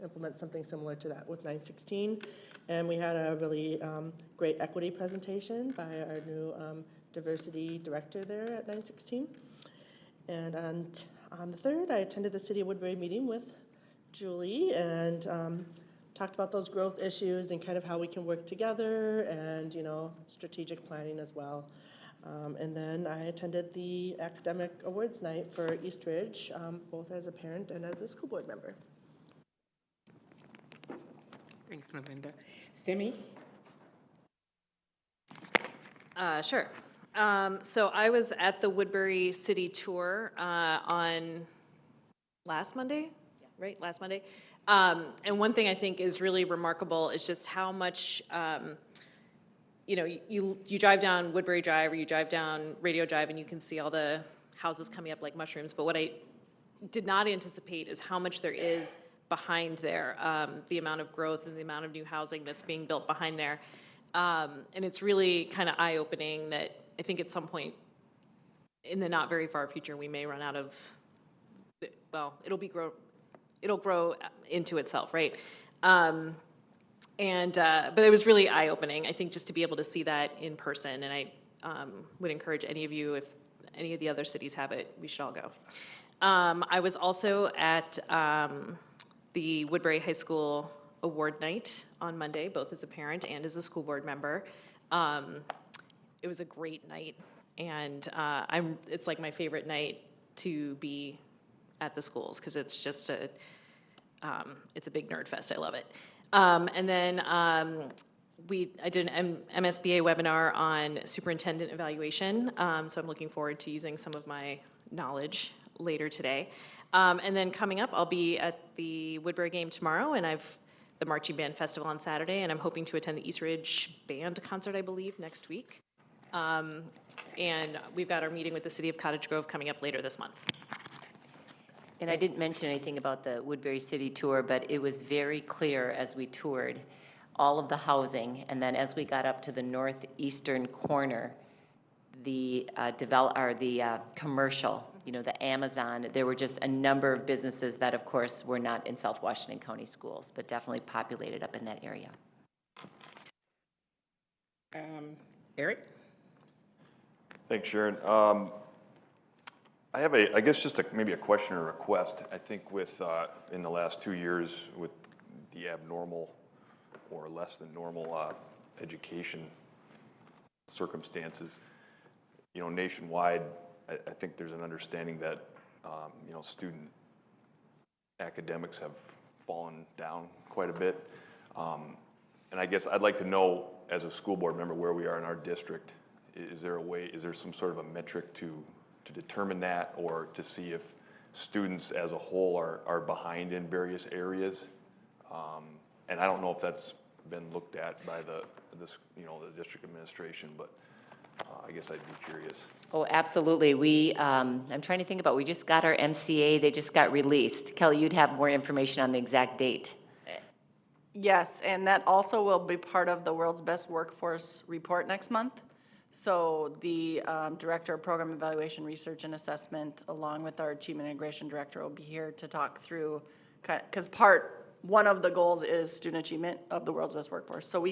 implement something similar to that with 916. And we had a really great equity presentation by our new diversity director there at 916. And on the 3rd, I attended the City of Woodbury meeting with Julie and talked about those growth issues and kind of how we can work together and, strategic planning as well. And then I attended the academic awards night for East Ridge, both as a parent and as a school board member. Thanks, Melinda. Simi? Sure. So I was at the Woodbury City Tour on last Monday, right? Last Monday. And one thing I think is really remarkable is just how much, you drive down Woodbury Drive or you drive down Radio Drive and you can see all the houses coming up like mushrooms. But what I did not anticipate is how much there is behind there, the amount of growth and the amount of new housing that's being built behind there. And it's really kind of eye-opening that I think at some point in the not very far future, we may run out of, well, it'll grow into itself, right? But it was really eye-opening, I think, just to be able to see that in person. And I would encourage any of you, if any of the other cities have it, we should all go. I was also at the Woodbury High School Award Night on Monday, both as a parent and as a school board member. It was a great night, and it's like my favorite night to be at the schools because it's just it's a big nerd fest. I love it. And then I did an MSBA webinar on superintendent evaluation, so I'm looking forward to using some of my knowledge later today. And then coming up, I'll be at the Woodbury game tomorrow, and the Marching Band Festival on Saturday, and I'm hoping to attend the East Ridge Band concert, I believe, next week. And we've got our meeting with the City of Cottage Grove coming up later this month. And I didn't mention anything about the Woodbury City Tour, but it was very clear as we toured all of the housing, and then as we got up to the northeastern corner, the commercial, the Amazon, there were just a number of businesses that, of course, were not in South Washington County schools, but definitely populated up in that area. Eric? Thanks, Sharon. I have I guess just maybe a question or a request. I think in the last 2 years with the abnormal or less than normal education circumstances, nationwide, I think there's an understanding that, student academics have fallen down quite a bit. And I guess I'd like to know, as a school board member, where we are in our district. Is there some sort of a metric to determine that, or to see if students as a whole are behind in various areas? And I don't know if that's been looked at by the district administration, but I guess I'd be curious. Oh, absolutely. I'm trying to think about, we just got our MCA, they just got released. Kelly, you'd have more information on the exact date. Yes, and that also will be part of the World's Best Workforce report next month. So the Director of Program Evaluation, Research, and Assessment, along with our Achievement Integration Director, will be here to talk through, because one of the goals is student achievement of the World's Best Workforce. So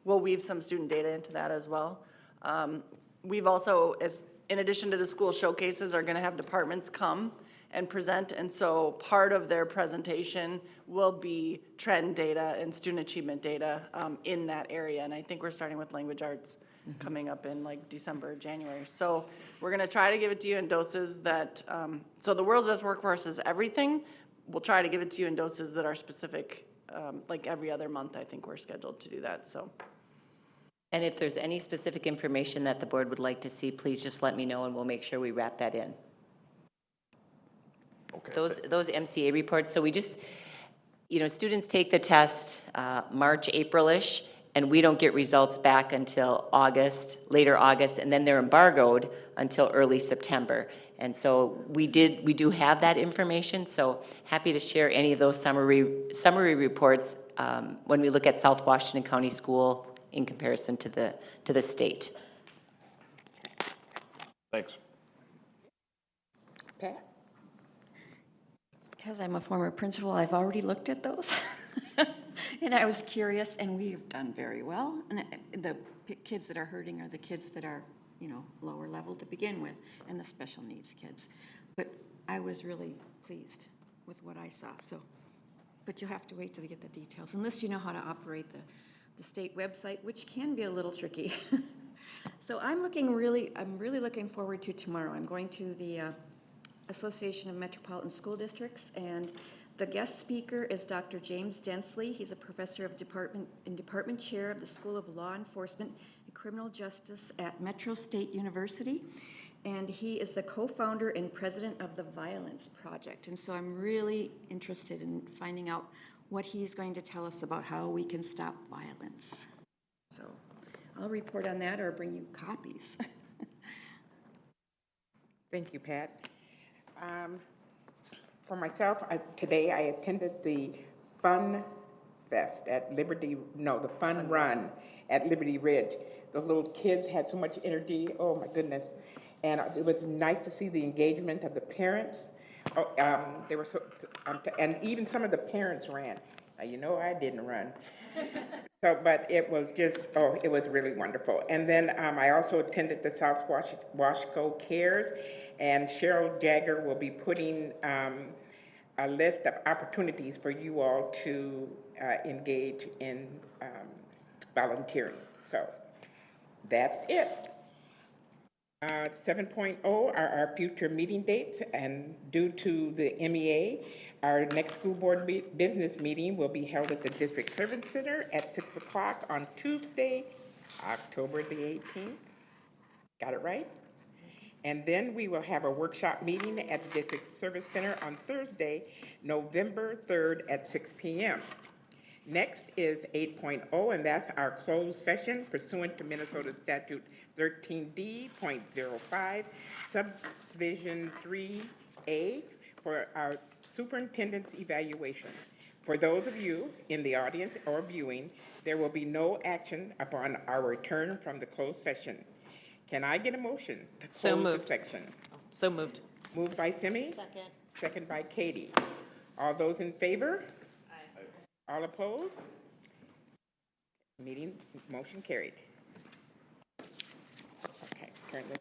we'll weave some student data into that as well. We've also, in addition to the school showcases, are going to have departments come and present, and so part of their presentation will be trend data and student achievement data in that area. And I think we're starting with language arts coming up in like December, January. So we're going to try to give it to you in doses that, so the World's Best Workforce is everything. We'll try to give it to you in doses that are specific, like every other month. I think we're scheduled to do that. So. And if there's any specific information that the board would like to see, please just let me know and we'll make sure we wrap that in. Okay. Those MCA reports, so we just, students take the test March, April-ish, and we don't get results back until later August, and then they're embargoed until early September. And so we do have that information, so happy to share any of those summary reports when we look at South Washington County School in comparison to the state. Thanks. Pat? because I'm a former principal, I've already looked at those. And I was curious, and we've done very well. And the kids that are hurting are the kids that are, you know, lower level to begin with, and the special needs kids. But I was really pleased with what I saw, so. But you'll have to wait till you get the details, unless you know how to operate the state website, which can be a little tricky. So I'm really looking forward to tomorrow. I'm going to the Association of Metropolitan School Districts, and the guest speaker is Dr. James Densley. He's a professor of department chair of the School of Law Enforcement and Criminal Justice at Metro State University. And he is the co-founder and president of the Violence Project. And so I'm really interested in finding out what he's going to tell us about how we can stop violence. So I'll report on that or bring you copies. Thank you, Pat. For myself, today I attended the Fun Fest at the Fun Run at Liberty Ridge. Those little kids had so much energy, oh my goodness. And it was nice to see the engagement of the parents. They were and even some of the parents ran. Now, you know I didn't run. But it was just, it was really wonderful. And then I also attended the SoWashCo Cares, and Cheryl Jagger will be putting a list of opportunities for you all to engage in volunteering. So that's it. 7.0 are our future meeting dates, and due to the MEA, our next school board business meeting will be held at the District Service Center at 6 o'clock on Tuesday, October the 18th. Got it right? And then we will have a workshop meeting at the District Service Center on Thursday, November 3rd at 6 p.m. Next is 8.0, and that's our closed session pursuant to Minnesota Statute 13D.05, subdivision 3A, for our superintendent's evaluation. For those of you in the audience or viewing, there will be no action upon our return from the closed session. Can I get a motion to close So moved. the section? So moved. Moved by Simi? Second. Second by Katie. All those in favor? Aye. All opposed? Motion carried. Okay, turn this.